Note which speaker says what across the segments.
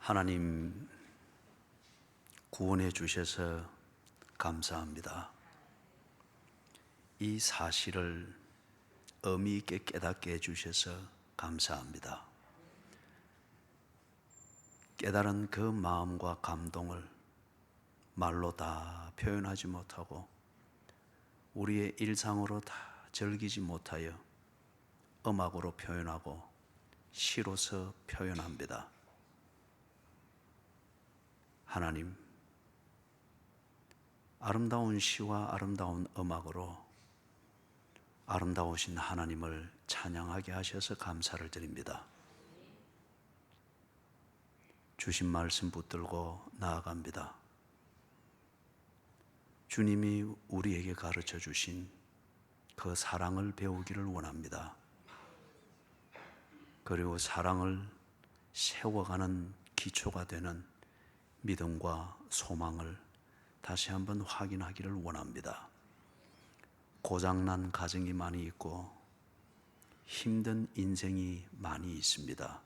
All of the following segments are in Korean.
Speaker 1: 하나님 구원해 주셔서 감사합니다. 이 사실을 의미 있게 깨닫게 해주셔서 감사합니다. 깨달은 그 마음과 감동을 말로 다 표현하지 못하고 우리의 일상으로 다 즐기지 못하여 음악으로 표현하고 시로서 표현합니다. 하나님, 아름다운 시와 아름다운 음악으로 아름다우신 하나님을 찬양하게 하셔서 감사를 드립니다. 주신 말씀 붙들고 나아갑니다. 주님이 우리에게 가르쳐 주신 그 사랑을 배우기를 원합니다. 그리고 사랑을 세워가는 기초가 되는 믿음과 소망을 다시 한번 확인하기를 원합니다. 고장난 가정이 많이 있고 힘든 인생이 많이 있습니다.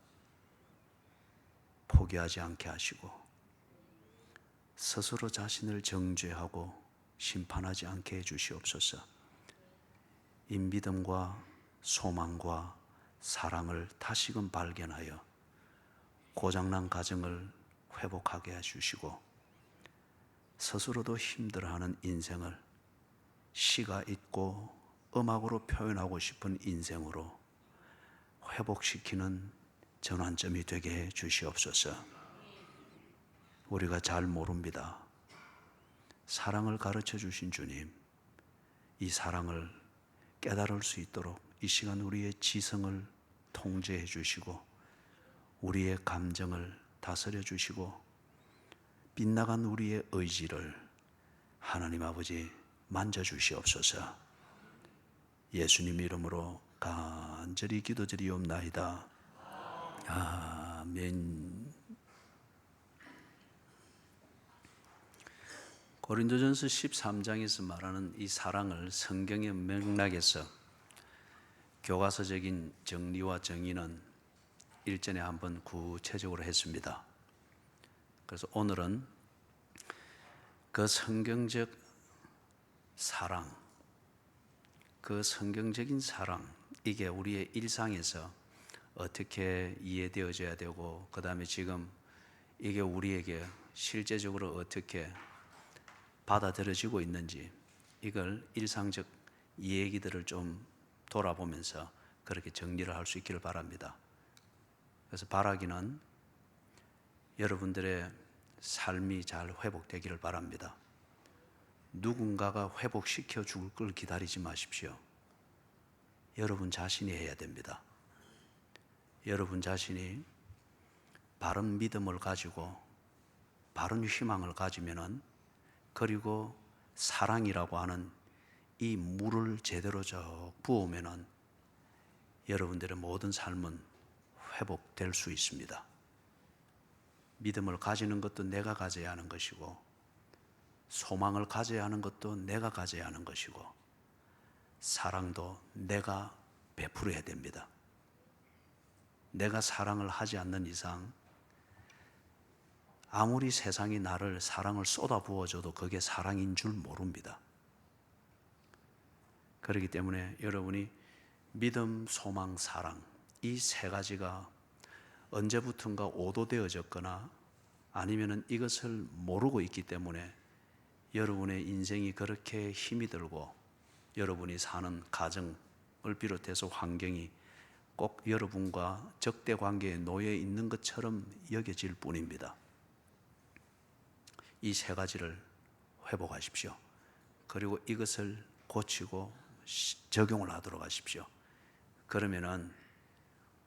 Speaker 1: 포기하지 않게 하시고 스스로 자신을 정죄하고 심판하지 않게 해주시옵소서. 이 믿음과 소망과 사랑을 다시금 발견하여 고장난 가정을 회복하게 해주시고 스스로도 힘들어하는 인생을 시가 있고 음악으로 표현하고 싶은 인생으로 회복시키는 전환점이 되게 해 주시옵소서. 우리가 잘 모릅니다. 사랑을 가르쳐 주신 주님, 이 사랑을 깨달을 수 있도록 이 시간 우리의 지성을 통제해 주시고 우리의 감정을 다스려 주시고 빗나간 우리의 의지를 하나님 아버지 만져주시옵소서. 예수님 이름으로 간절히 기도드리옵나이다. 아멘. 고린도전서 13장에서 말하는 이 사랑을 성경의 맥락에서 교과서적인 정리와 정의는 일전에 한번 구체적으로 했습니다. 그래서 오늘은 그 성경적 사랑, 그 성경적인 사랑, 이게 우리의 일상에서 어떻게 이해되어져야 되고, 그 다음에 지금 이게 우리에게 실제적으로 어떻게 받아들여지고 있는지, 이걸 일상적 얘기들을 좀 돌아보면서 그렇게 정리를 할 수 있기를 바랍니다. 그래서 바라기는 여러분들의 삶이 잘 회복되기를 바랍니다. 누군가가 회복시켜 줄 걸 기다리지 마십시오. 여러분 자신이 해야 됩니다. 여러분 자신이 바른 믿음을 가지고 바른 희망을 가지면은, 그리고 사랑이라고 하는 이 물을 제대로 쭉 부으면은 여러분들의 모든 삶은 회복될 수 있습니다. 믿음을 가지는 것도 내가 가져야 하는 것이고, 소망을 가져야 하는 것도 내가 가져야 하는 것이고, 사랑도 내가 베풀어야 됩니다. 내가 사랑을 하지 않는 이상 아무리 세상이 나를 사랑을 쏟아 부어줘도 그게 사랑인 줄 모릅니다. 그렇기 때문에 여러분이 믿음, 소망, 사랑, 이 세 가지가 언제부턴가 오도되어졌거나 아니면은 이것을 모르고 있기 때문에 여러분의 인생이 그렇게 힘이 들고 여러분이 사는 가정을 비롯해서 환경이 꼭 여러분과 적대 관계에 놓여 있는 것처럼 여겨질 뿐입니다. 이 세 가지를 회복하십시오. 그리고 이것을 고치고 적용을 하도록 하십시오. 그러면은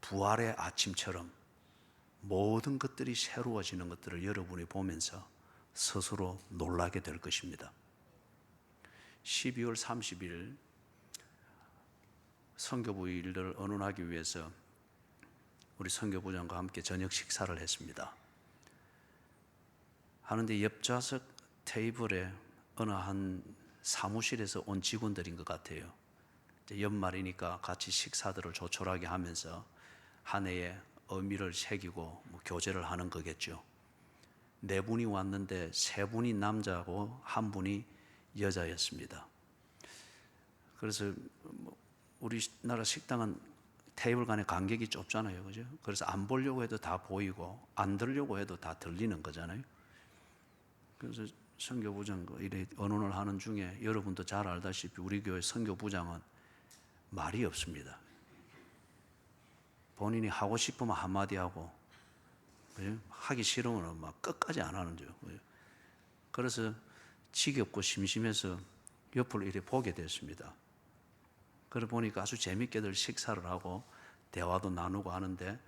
Speaker 1: 부활의 아침처럼 모든 것들이 새로워지는 것들을 여러분이 보면서 스스로 놀라게 될 것입니다. 12월 30일 선교부일을 언론하기 위해서 우리 선교부장과 함께 저녁 식사를 했습니다. 하는데 옆좌석 테이블에 어느 한 사무실에서 온 직원들인 것 같아요. 연말이니까 같이 식사들을 조촐하게 하면서 한 해에 의미를 새기고 교제를 하는 거겠죠. 네 분이 왔는데 세 분이 남자고 한 분이 여자였습니다. 그래서 우리나라 식당은 테이블 간의 간격이 좁잖아요, 그죠? 그래서 안 보려고 해도 다 보이고 안 들으려고 해도 다 들리는 거잖아요. 그래서 선교부장 이래 언론을 하는 중에 여러분도 잘 알다시피 우리 교회 선교부장은 말이 없습니다. 본인이 하고 싶으면 한마디 하고, 그죠? 하기 싫으면 막 끝까지 안 하는 줄. 그래서 지겹고 심심해서 옆을 이렇게 보게 됐습니다. 그러다 보니까 아주 재밌게들 식사를 하고 대화도 나누고 하는데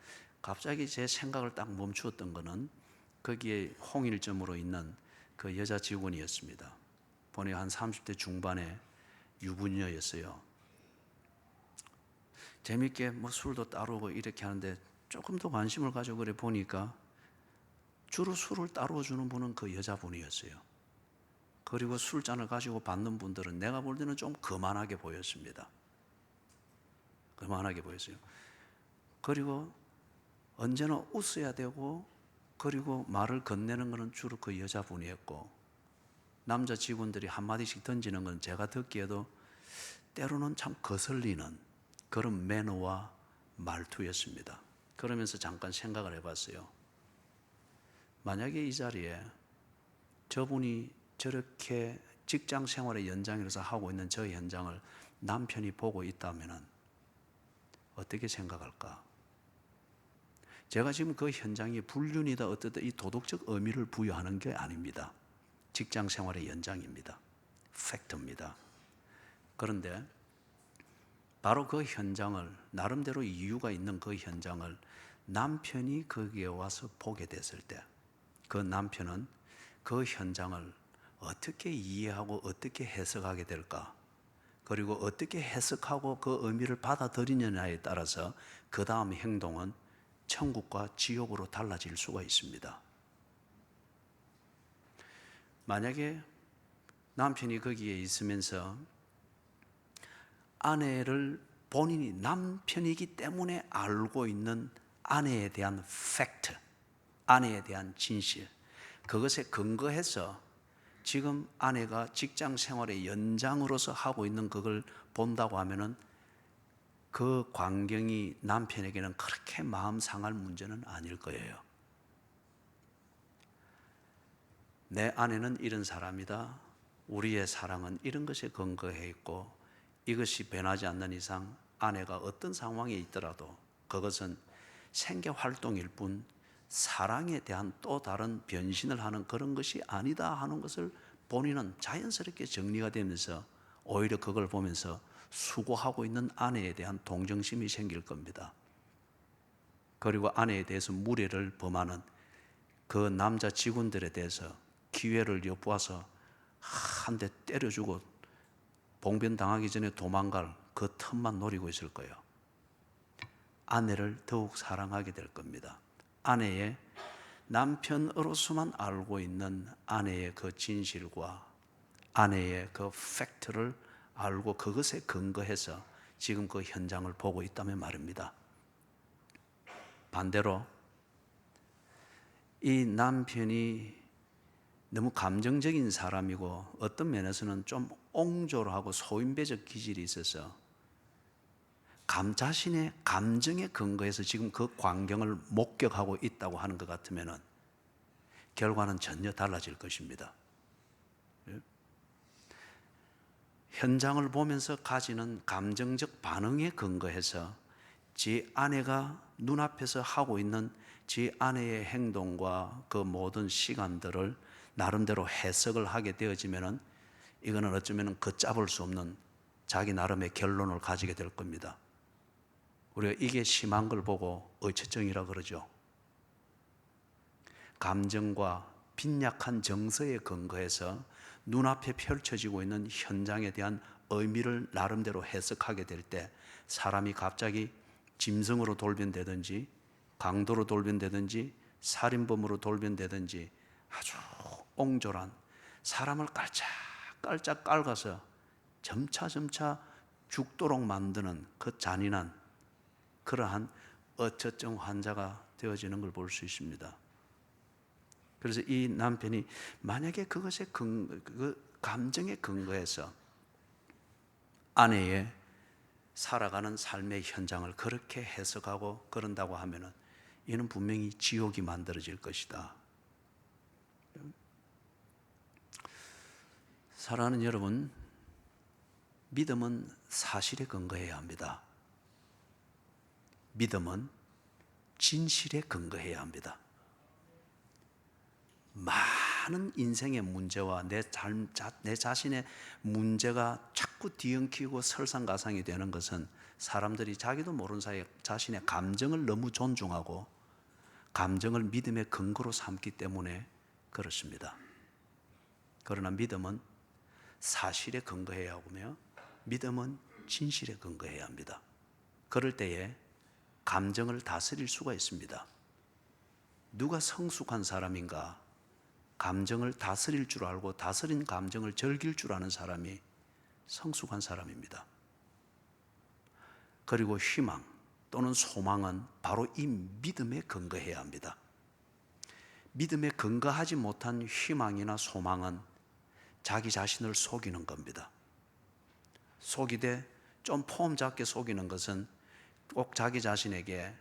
Speaker 1: 갑자기 제 생각을 딱 멈추었던 거는 거기에 홍일점으로 있는 그 여자 직원이었습니다. 보니 한 30대 중반의 유부녀였어요. 재밌게 술도 따르고 이렇게 하는데 조금 더 관심을 가지고 그래 보니까 주로 술을 따로 주는 분은 그 여자분이었어요. 그리고 술잔을 가지고 받는 분들은 내가 볼 때는 좀 거만하게 보였습니다. 거만하게 보였어요. 그리고 언제나 웃어야 되고, 그리고 말을 건네는 것은 주로 그 여자분이었고, 남자 직원들이 한마디씩 던지는 건 제가 듣기에도 때로는 참 거슬리는 그런 매너와 말투였습니다. 그러면서 잠깐 생각을 해봤어요. 만약에 이 자리에 저분이 저렇게 직장 생활의 연장에서 하고 있는 저 현장을 남편이 보고 있다면 어떻게 생각할까? 제가 지금 그 현장이 불륜이다 어떠다 이 도덕적 의미를 부여하는 게 아닙니다. 직장 생활의 연장입니다. 팩트입니다. 그런데 바로 그 현장을, 나름대로 이유가 있는 그 현장을 남편이 거기에 와서 보게 됐을 때 그 남편은 그 현장을 어떻게 이해하고 어떻게 해석하게 될까? 그리고 어떻게 해석하고 그 의미를 받아들이느냐에 따라서 그 다음 행동은 천국과 지옥으로 달라질 수가 있습니다. 만약에 남편이 거기에 있으면서 아내를 본인이 남편이기 때문에 알고 있는 아내에 대한 팩트, 아내에 대한 진실, 그것에 근거해서 지금 아내가 직장 생활의 연장으로서 하고 있는 그걸 본다고 하면은 그 광경이 남편에게는 그렇게 마음 상할 문제는 아닐 거예요. 내 아내는 이런 사람이다. 우리의 사랑은 이런 것에 근거해 있고 이것이 변하지 않는 이상 아내가 어떤 상황에 있더라도 그것은 생계 활동일 뿐 사랑에 대한 또 다른 변신을 하는 그런 것이 아니다 하는 것을 본인은 자연스럽게 정리가 되면서 오히려 그걸 보면서 수고하고 있는 아내에 대한 동정심이 생길 겁니다. 그리고 아내에 대해서 무례를 범하는 그 남자 직원들에 대해서 기회를 엿보아서 한 대 때려주고 봉변당하기 전에 도망갈 그 틈만 노리고 있을 거예요. 아내를 더욱 사랑하게 될 겁니다. 아내의 남편으로서만 알고 있는 아내의 그 진실과 아내의 그 팩트를 알고 그것에 근거해서 지금 그 현장을 보고 있다면 말입니다. 반대로 이 남편이 너무 감정적인 사람이고 어떤 면에서는 좀 옹졸하고 소인배적 기질이 있어서 자신의 감정에 근거해서 지금 그 광경을 목격하고 있다고 하는 것 같으면 결과는 전혀 달라질 것입니다. 현장을 보면서 가지는 감정적 반응에 근거해서 지 아내가 눈앞에서 하고 있는 지 아내의 행동과 그 모든 시간들을 나름대로 해석을 하게 되어지면 이거는 어쩌면 걷잡을 수 없는 자기 나름의 결론을 가지게 될 겁니다. 우리가 이게 심한 걸 보고 의처증이라 그러죠. 감정과 빈약한 정서에 근거해서 눈앞에 펼쳐지고 있는 현장에 대한 의미를 나름대로 해석하게 될 때 사람이 갑자기 짐승으로 돌변되든지 강도로 돌변되든지 살인범으로 돌변되든지 아주 옹졸한 사람을 깔짝깔짝 깔아서 점차 죽도록 만드는 그 잔인한 그러한 어처증 환자가 되어지는 걸 볼 수 있습니다. 그래서 이 남편이 만약에 그 감정에 근거해서 아내의 살아가는 삶의 현장을 그렇게 해석하고 그런다고 하면은 이는 분명히 지옥이 만들어질 것이다. 사랑하는 여러분, 믿음은 사실에 근거해야 합니다. 믿음은 진실에 근거해야 합니다. 많은 인생의 문제와 내 자신의 문제가 자꾸 뒤엉키고 설상가상이 되는 것은 사람들이 자기도 모르는 사이에 자신의 감정을 너무 존중하고 감정을 믿음의 근거로 삼기 때문에 그렇습니다. 그러나 믿음은 사실에 근거해야 하고요, 믿음은 진실에 근거해야 합니다. 그럴 때에 감정을 다스릴 수가 있습니다. 누가 성숙한 사람인가? 감정을 다스릴 줄 알고 다스린 감정을 즐길 줄 아는 사람이 성숙한 사람입니다. 그리고 희망 또는 소망은 바로 이 믿음에 근거해야 합니다. 믿음에 근거하지 못한 희망이나 소망은 자기 자신을 속이는 겁니다. 속이되 좀 폼 잡게 속이는 것은 꼭 자기 자신에게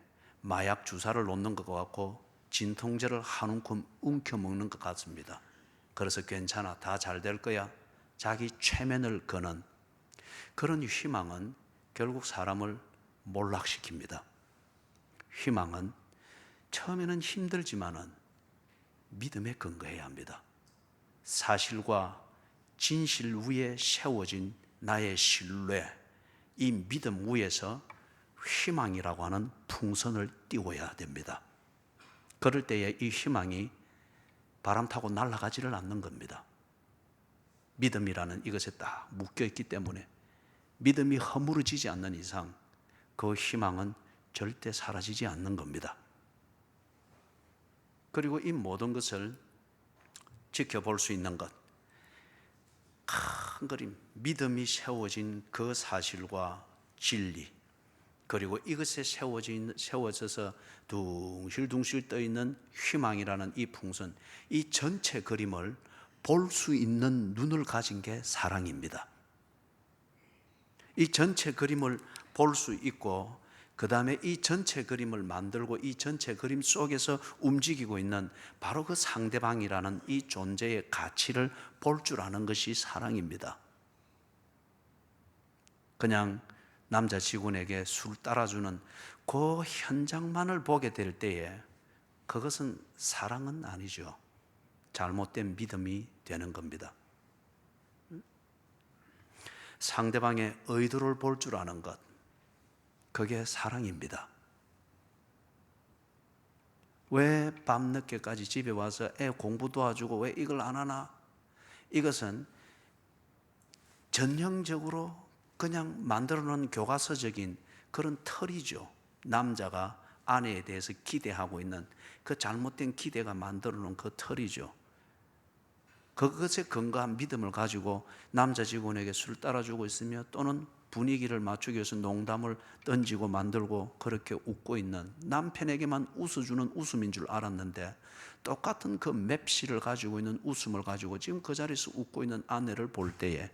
Speaker 1: 마약 주사를 놓는 것 같고 진통제를 한 움큼 움켜먹는 것 같습니다. 그래서 괜찮아, 다 잘 될 거야, 자기 최면을 거는 그런 희망은 결국 사람을 몰락시킵니다. 희망은 처음에는 힘들지만은 믿음에 근거해야 합니다. 사실과 진실 위에 세워진 나의 신뢰, 이 믿음 위에서 희망이라고 하는 풍선을 띄워야 됩니다. 그럴 때에 이 희망이 바람 타고 날아가지를 않는 겁니다. 믿음이라는 이것에 딱 묶여있기 때문에 믿음이 허물어지지 않는 이상 그 희망은 절대 사라지지 않는 겁니다. 그리고 이 모든 것을 지켜볼 수 있는 것, 큰 그림, 믿음이 세워진 그 사실과 진리, 그리고 이것에 세워져서 둥실둥실 떠있는 희망이라는 이 풍선, 이 전체 그림을 볼 수 있는 눈을 가진 게 사랑입니다. 이 전체 그림을 볼 수 있고 그 다음에 이 전체 그림을 만들고 이 전체 그림 속에서 움직이고 있는 바로 그 상대방이라는 이 존재의 가치를 볼 줄 아는 것이 사랑입니다. 그냥 남자 직원에게 술 따라주는 그 현장만을 보게 될 때에 그것은 사랑은 아니죠. 잘못된 믿음이 되는 겁니다. 상대방의 의도를 볼 줄 아는 것, 그게 사랑입니다. 왜 밤늦게까지 집에 와서 애 공부 도와주고 왜 이걸 안 하나? 이것은 전형적으로 그냥 만들어 놓은 교과서적인 그런 틀이죠. 남자가 아내에 대해서 기대하고 있는 그 잘못된 기대가 만들어 놓은 그 틀이죠. 그것에 근거한 믿음을 가지고 남자 직원에게 술 따라주고 있으며 또는 분위기를 맞추기 위해서 농담을 던지고 만들고 그렇게 웃고 있는 남편에게만 웃어주는 웃음인 줄 알았는데 똑같은 그 맵시를 가지고 있는 웃음을 가지고 지금 그 자리에서 웃고 있는 아내를 볼 때에,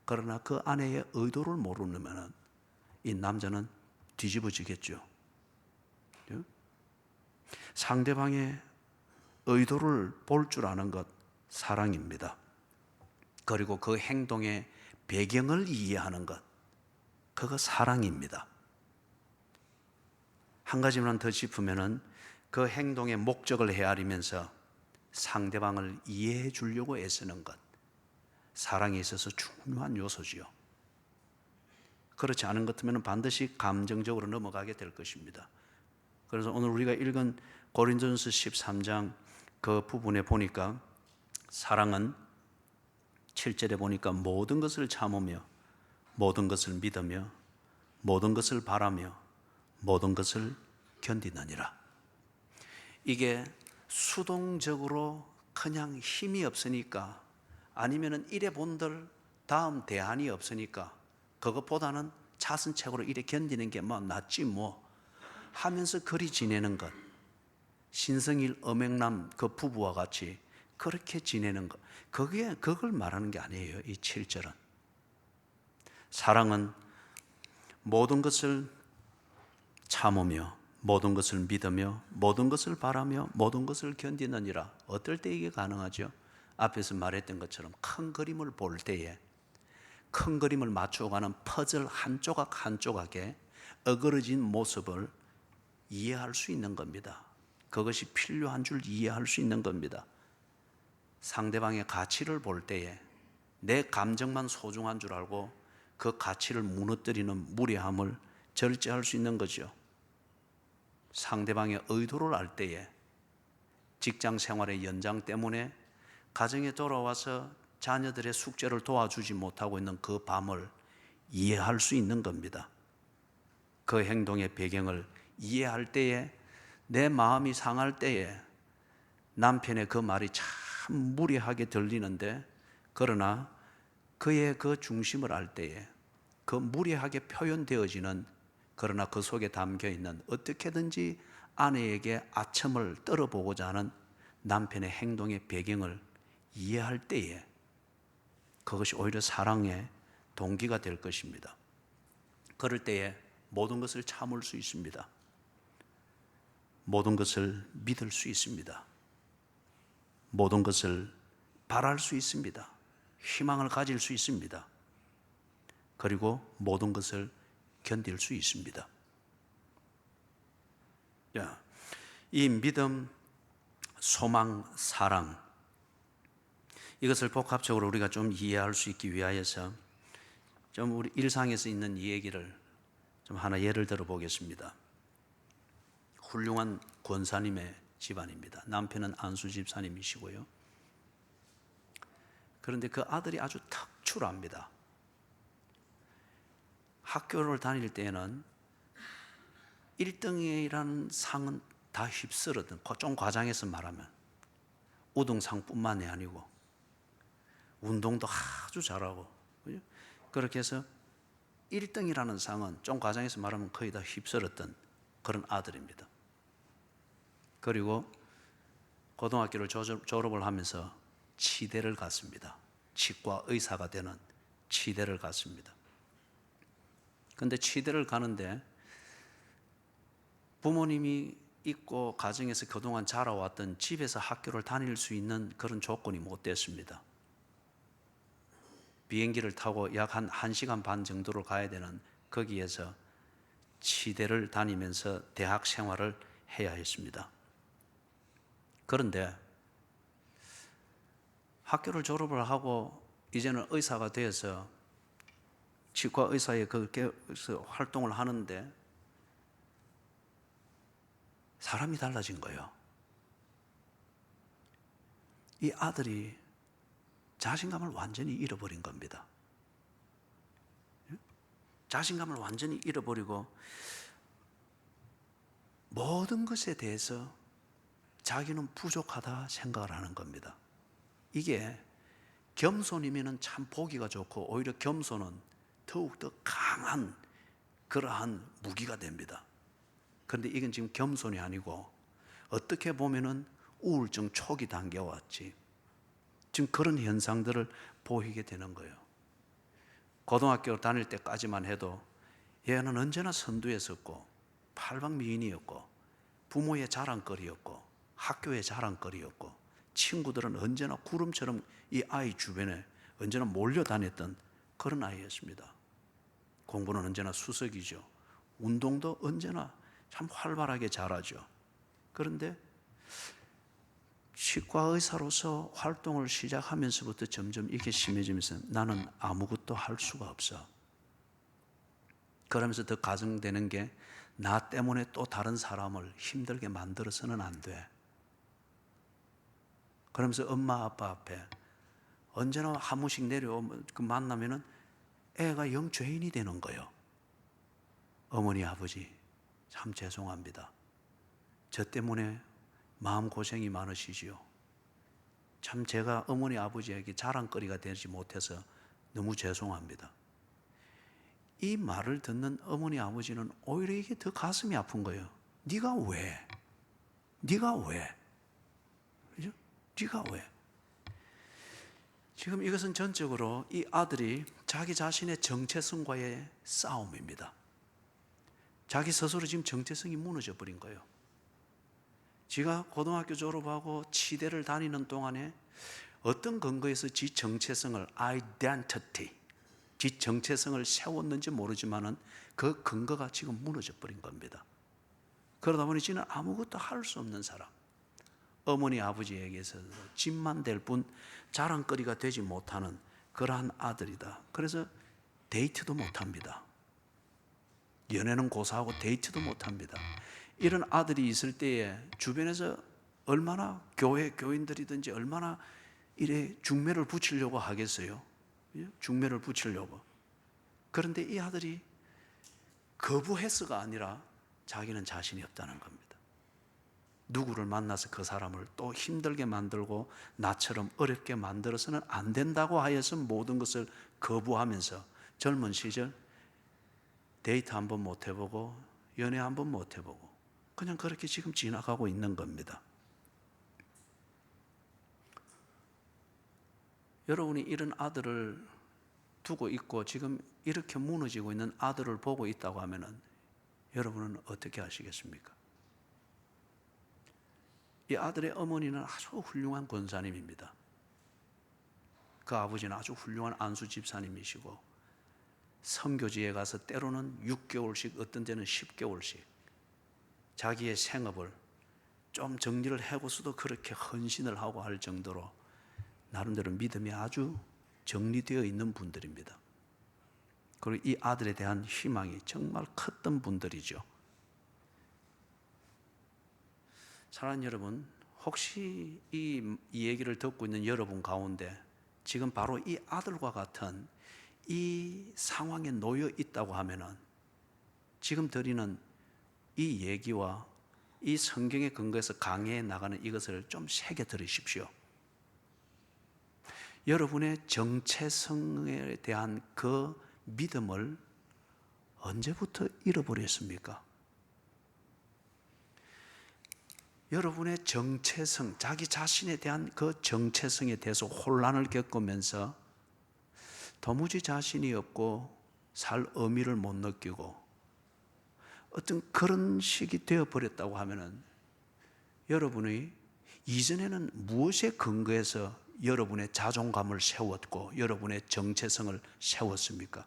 Speaker 1: 그러나 그 아내의 의도를 모르면 이 남자는 뒤집어지겠죠. 상대방의 의도를 볼 줄 아는 것, 사랑입니다. 그리고 그 행동의 배경을 이해하는 것, 그거 사랑입니다. 한 가지만 더 짚으면은 그 행동의 목적을 헤아리면서 상대방을 이해해 주려고 애쓰는 것, 사랑에 있어서 중요한 요소지요. 그렇지 않은 것 같으면 반드시 감정적으로 넘어가게 될 것입니다. 그래서 오늘 우리가 읽은 고린도전서 13장 그 부분에 보니까 사랑은 7절에 보니까 모든 것을 참으며 모든 것을 믿으며 모든 것을 바라며 모든 것을 견디느니라. 이게 수동적으로 그냥 힘이 없으니까 아니면은 이래 본들 다음 대안이 없으니까 그것보다는 차선책으로 이래 견디는 게 뭐 낫지 뭐 하면서 그리 지내는 것, 신성일 엄앵남 그 부부와 같이 그렇게 지내는 것, 그걸 말하는 게 아니에요. 이 7절은. 사랑은 모든 것을 참으며 모든 것을 믿으며 모든 것을 바라며 모든 것을 견디느니라. 어떨 때 이게 가능하죠? 앞에서 말했던 것처럼 큰 그림을 볼 때에, 큰 그림을 맞춰가는 퍼즐 한 조각 한 조각에 어그러진 모습을 이해할 수 있는 겁니다. 그것이 필요한 줄 이해할 수 있는 겁니다. 상대방의 가치를 볼 때에 내 감정만 소중한 줄 알고 그 가치를 무너뜨리는 무례함을 절제할 수 있는 거죠. 상대방의 의도를 알 때에 직장 생활의 연장 때문에 가정에 돌아와서 자녀들의 숙제를 도와주지 못하고 있는 그 밤을 이해할 수 있는 겁니다. 그 행동의 배경을 이해할 때에, 내 마음이 상할 때에 남편의 그 말이 참 무례하게 들리는데, 그러나 그의 그 중심을 알 때에 그 무례하게 표현되어지는, 그러나 그 속에 담겨있는 어떻게든지 아내에게 아첨을 떨어보고자 하는 남편의 행동의 배경을 이해할 때에 그것이 오히려 사랑의 동기가 될 것입니다. 그럴 때에 모든 것을 참을 수 있습니다. 모든 것을 믿을 수 있습니다. 모든 것을 바랄 수 있습니다. 희망을 가질 수 있습니다. 그리고 모든 것을 견딜 수 있습니다. 이 믿음, 소망, 사랑, 이것을 복합적으로 우리가 좀 이해할 수 있기 위하여서 좀 우리 일상에서 있는 이 얘기를 좀 하나 예를 들어 보겠습니다. 훌륭한 권사님의 집안입니다. 남편은 안수 집사님이시고요. 그런데 그 아들이 아주 특출합니다. 학교를 다닐 때는 1등이라는 상은 다 휩쓸었던, 좀 과장해서 말하면 우등상뿐만이 아니고 운동도 아주 잘하고, 그죠? 그렇게 해서 1등이라는 상은 좀 과장해서 말하면 거의 다 휩쓸었던 그런 아들입니다. 그리고 고등학교를 졸업을 하면서 치대를 갔습니다. 치과 의사가 되는 치대를 갔습니다. 그런데 치대를 가는데 부모님이 있고 가정에서 그동안 자라왔던 집에서 학교를 다닐 수 있는 그런 조건이 못 됐습니다. 비행기를 타고 약 한 1시간 반 정도로 가야 되는 거기에서 치대를 다니면서 대학 생활을 해야 했습니다. 그런데 학교를 졸업을 하고 이제는 의사가 되어서 치과 의사의 그렇게 활동을 하는데 사람이 달라진 거예요. 이 아들이 자신감을 완전히 잃어버린 겁니다. 자신감을 완전히 잃어버리고 모든 것에 대해서 자기는 부족하다 생각을 하는 겁니다. 이게 겸손이면 참 보기가 좋고 오히려 겸손은 더욱더 강한 그러한 무기가 됩니다. 그런데 이건 지금 겸손이 아니고 어떻게 보면은 우울증 초기 단계에 왔지. 지금 그런 현상들을 보이게 되는 거예요. 고등학교 다닐 때까지만 해도 얘는 언제나 선두에 섰고 팔방미인이었고 부모의 자랑거리였고 학교의 자랑거리였고 친구들은 언제나 구름처럼 이 아이 주변에 언제나 몰려다녔던 그런 아이였습니다. 공부는 언제나 수석이죠. 운동도 언제나 참 활발하게 잘하죠. 그런데 치과 의사로서 활동을 시작하면서부터 점점 이게 심해지면서 나는 아무것도 할 수가 없어. 그러면서 더 가정되는 게 나 때문에 또 다른 사람을 힘들게 만들어서는 안 돼. 그러면서 엄마 아빠 앞에 언제나 한 번씩 내려오면 그 만나면은 애가 영 죄인이 되는 거예요. 어머니 아버지 참 죄송합니다. 저 때문에 마음고생이 많으시지요. 참 제가 어머니 아버지에게 자랑거리가 되지 못해서 너무 죄송합니다. 이 말을 듣는 어머니 아버지는 오히려 이게 더 가슴이 아픈 거예요. 네가 왜? 네가 왜? 그죠? 네가 왜? 지금 이것은 전적으로 이 아들이 자기 자신의 정체성과의 싸움입니다. 자기 스스로 지금 정체성이 무너져 버린 거예요. 지가 고등학교 졸업하고 치대를 다니는 동안에 어떤 근거에서 지 정체성을 identity, 지 정체성을 세웠는지 모르지만은 그 근거가 지금 무너져 버린 겁니다. 그러다 보니 지는 아무것도 할 수 없는 사람. 어머니 아버지에게서 집만 될 뿐 자랑거리가 되지 못하는 그러한 아들이다. 그래서 데이트도 못합니다. 연애는 고사하고 데이트도 못합니다. 이런 아들이 있을 때에 주변에서 얼마나 교인들이든지 얼마나 이래 중매를 붙이려고 하겠어요. 중매를 붙이려고. 그런데 이 아들이 거부했어가 아니라 자기는 자신이 없다는 겁니다. 누구를 만나서 그 사람을 또 힘들게 만들고 나처럼 어렵게 만들어서는 안 된다고 하여서 모든 것을 거부하면서 젊은 시절 데이트 한번 못 해보고 연애 한번 못 해보고 그냥 그렇게 지금 지나가고 있는 겁니다. 여러분이 이런 아들을 두고 있고 지금 이렇게 무너지고 있는 아들을 보고 있다고 하면은 여러분은 어떻게 하시겠습니까? 이 아들의 어머니는 아주 훌륭한 권사님입니다. 그 아버지는 아주 훌륭한 안수 집사님이시고 선교지에 가서 때로는 6개월씩 어떤 때는 10개월씩 자기의 생업을 좀 정리를 해고서도 그렇게 헌신을 하고 할 정도로 나름대로 믿음이 아주 정리되어 있는 분들입니다. 그리고 이 아들에 대한 희망이 정말 컸던 분들이죠. 사랑하는 여러분, 혹시 이 얘기를 듣고 있는 여러분 가운데 지금 바로 이 아들과 같은 이 상황에 놓여 있다고 하면은 지금 드리는 이 얘기와 이 성경의 근거에서 강해해 나가는 이것을 좀 새겨 들으십시오. 여러분의 정체성에 대한 그 믿음을 언제부터 잃어버렸습니까? 여러분의 정체성, 자기 자신에 대한 그 정체성에 대해서 혼란을 겪으면서 도무지 자신이 없고 살 의미를 못 느끼고 어떤 그런 식이 되어버렸다고 하면은 여러분이 이전에는 무엇에 근거해서 여러분의 자존감을 세웠고 여러분의 정체성을 세웠습니까?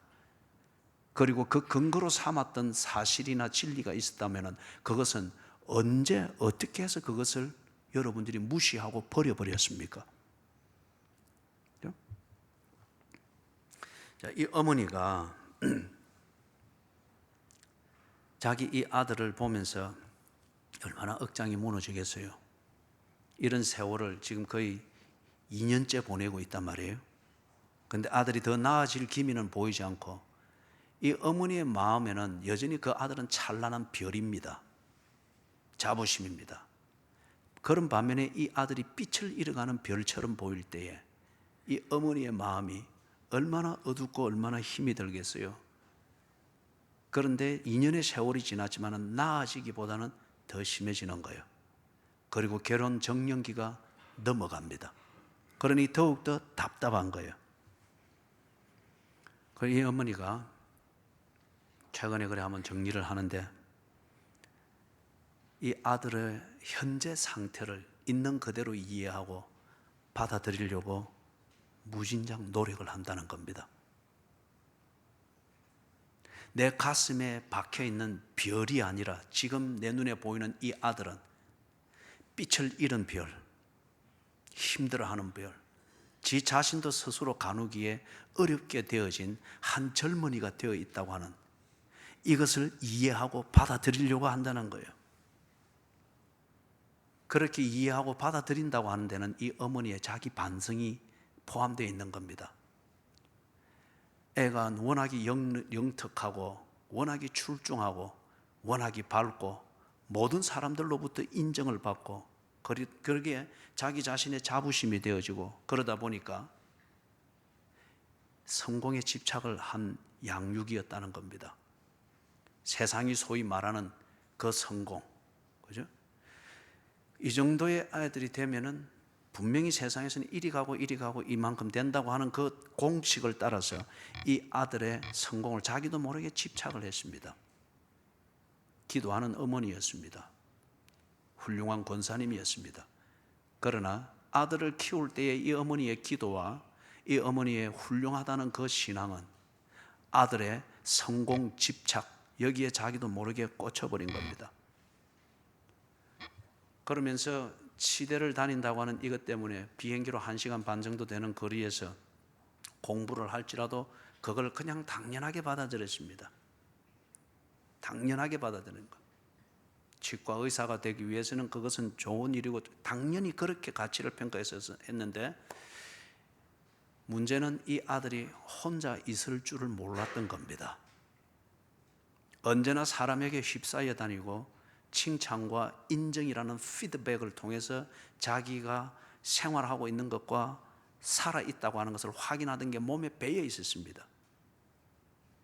Speaker 1: 그리고 그 근거로 삼았던 사실이나 진리가 있었다면 그것은 언제 어떻게 해서 그것을 여러분들이 무시하고 버려버렸습니까? 자, 이 어머니가 자기 이 아들을 보면서 얼마나 억장이 무너지겠어요. 이런 세월을 지금 거의 2년째 보내고 있단 말이에요. 그런데 아들이 더 나아질 기미는 보이지 않고 이 어머니의 마음에는 여전히 그 아들은 찬란한 별입니다. 자부심입니다. 그런 반면에 이 아들이 빛을 잃어가는 별처럼 보일 때에 이 어머니의 마음이 얼마나 어둡고 얼마나 힘이 들겠어요. 그런데 2년의 세월이 지났지만 나아지기보다는 더 심해지는 거예요. 그리고 결혼 정년기가 넘어갑니다. 그러니 더욱더 답답한 거예요. 이 어머니가 최근에 그래 한번 정리를 하는데 이 아들의 현재 상태를 있는 그대로 이해하고 받아들이려고 무진장 노력을 한다는 겁니다. 내 가슴에 박혀있는 별이 아니라 지금 내 눈에 보이는 이 아들은 빛을 잃은 별, 힘들어하는 별, 지 자신도 스스로 가누기에 어렵게 되어진 한 젊은이가 되어 있다고 하는 이것을 이해하고 받아들이려고 한다는 거예요. 그렇게 이해하고 받아들인다고 하는 데는 이 어머니의 자기 반성이 포함되어 있는 겁니다. 애가 워낙에 영특하고 워낙에 출중하고 워낙에 밝고 모든 사람들로부터 인정을 받고 그러기에 자기 자신의 자부심이 되어지고 그러다 보니까 성공에 집착을 한 양육이었다는 겁니다. 세상이 소위 말하는 그 성공, 그죠? 이 정도의 아이들이 되면은 분명히 세상에서는 이리 가고 이만큼 된다고 하는 그 공식을 따라서 이 아들의 성공을 자기도 모르게 집착을 했습니다. 기도하는 어머니였습니다. 훌륭한 권사님이었습니다. 그러나 아들을 키울 때의 이 어머니의 기도와 이 어머니의 훌륭하다는 그 신앙은 아들의 성공 집착, 여기에 자기도 모르게 꽂혀버린 겁니다. 그러면서 치대를 다닌다고 하는 이것 때문에 비행기로 1시간 반 정도 되는 거리에서 공부를 할지라도 그걸 그냥 당연하게 받아들였습니다. 당연하게 받아들이는 것. 치과 의사가 되기 위해서는 그것은 좋은 일이고 당연히 그렇게 가치를 평가해서 했는데, 문제는 이 아들이 혼자 있을 줄을 몰랐던 겁니다. 언제나 사람에게 휩싸여 다니고 칭찬과 인정이라는 피드백을 통해서 자기가 생활하고 있는 것과 살아있다고 하는 것을 확인하던 게 몸에 배어 있었습니다.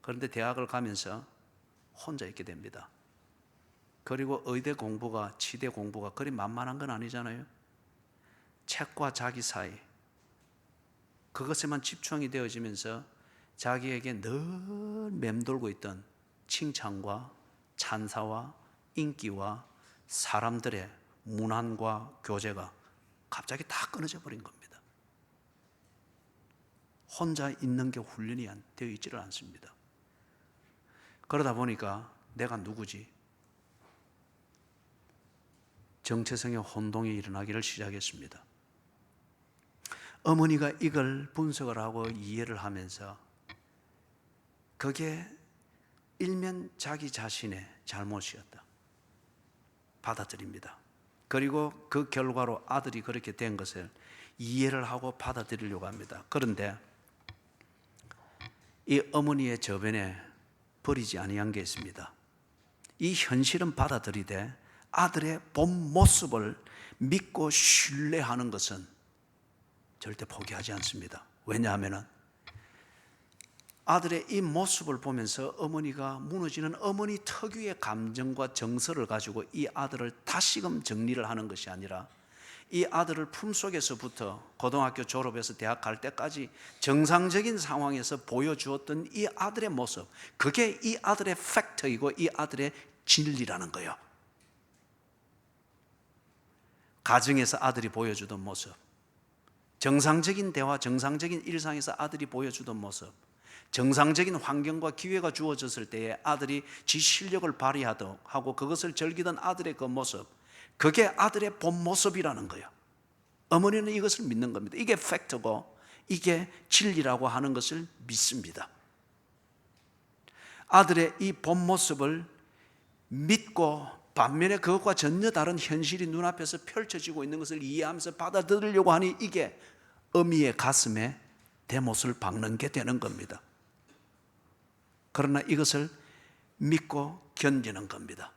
Speaker 1: 그런데 대학을 가면서 혼자 있게 됩니다. 그리고 의대 공부가, 치대 공부가 그리 만만한 건 아니잖아요. 책과 자기 사이, 그것에만 집중이 되어지면서 자기에게 늘 맴돌고 있던 칭찬과 찬사와 인기와 사람들의 문안과 교제가 갑자기 다 끊어져 버린 겁니다. 혼자 있는 게 훈련이 되어 있지를 않습니다. 그러다 보니까 내가 누구지? 정체성의 혼동이 일어나기를 시작했습니다. 어머니가 이걸 분석을 하고 이해를 하면서 그게 일면 자기 자신의 잘못이었다 받아들입니다. 그리고 그 결과로 아들이 그렇게 된 것을 이해를 하고 받아들이려고 합니다. 그런데 이 어머니의 저변에 버리지 아니한 게 있습니다. 이 현실은 받아들이되 아들의 본 모습을 믿고 신뢰하는 것은 절대 포기하지 않습니다. 왜냐하면 아들의 이 모습을 보면서 어머니가 무너지는 어머니 특유의 감정과 정서를 가지고 이 아들을 다시금 정리를 하는 것이 아니라 이 아들을 품속에서부터 고등학교 졸업해서 대학 갈 때까지 정상적인 상황에서 보여주었던 이 아들의 모습, 그게 이 아들의 팩트이고 이 아들의 진리라는 거예요. 가정에서 아들이 보여주던 모습, 정상적인 대화, 정상적인 일상에서 아들이 보여주던 모습, 정상적인 환경과 기회가 주어졌을 때에 아들이 지 실력을 발휘하고 그것을 즐기던 아들의 그 모습, 그게 아들의 본 모습이라는 거예요. 어머니는 이것을 믿는 겁니다. 이게 팩트고 이게 진리라고 하는 것을 믿습니다. 아들의 이 본 모습을 믿고 반면에 그것과 전혀 다른 현실이 눈앞에서 펼쳐지고 있는 것을 이해하면서 받아들이려고 하니 이게 어미의 가슴에 대못을 박는 게 되는 겁니다. 그러나 이것을 믿고 견디는 겁니다.